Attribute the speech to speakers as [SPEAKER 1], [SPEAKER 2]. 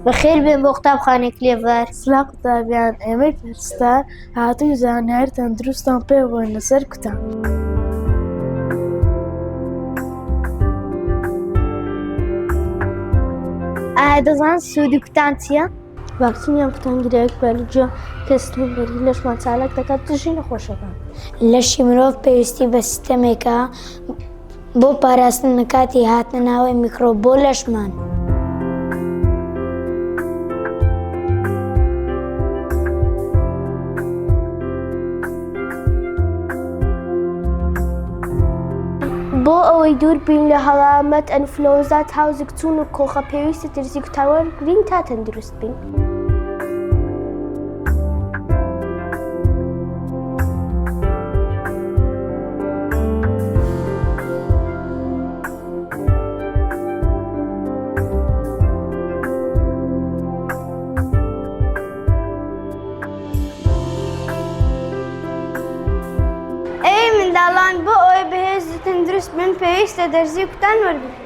[SPEAKER 1] بەخێر بێن بۆ قوتابخانەی کلێڤەر.
[SPEAKER 2] سڵا قوتابیان، ئێمەی پێرستان هاتووی زانیاری تەندروستان پێ بووین لەسەر کوتان.
[SPEAKER 1] ئایا دەزانن سوودی کوتان چییە؟
[SPEAKER 2] ڤاکسینیان کوتانگیریەک بەرجە کەستبوو بەری لەشمان چالاک دەکات دژی نەخۆشەکان.
[SPEAKER 1] لەشی مرۆڤ پێویستی بە سیستەمێکە بۆ پاراستن کاتی هاتنە ناوەی میکرۆب بۆ لەشمان. بۆ ئەوەی دوور بین لە هەڵامەت ئەنفلۆنزا تاوزێک چوون و کۆخە پێویستە ترسی کوتاوەرگرین تا تەندروست بین. ئەی منداڵان، بۆ ئەوەی بەهێز و تەندروست بن پێویستە دەرزی کوتان وەربگرن.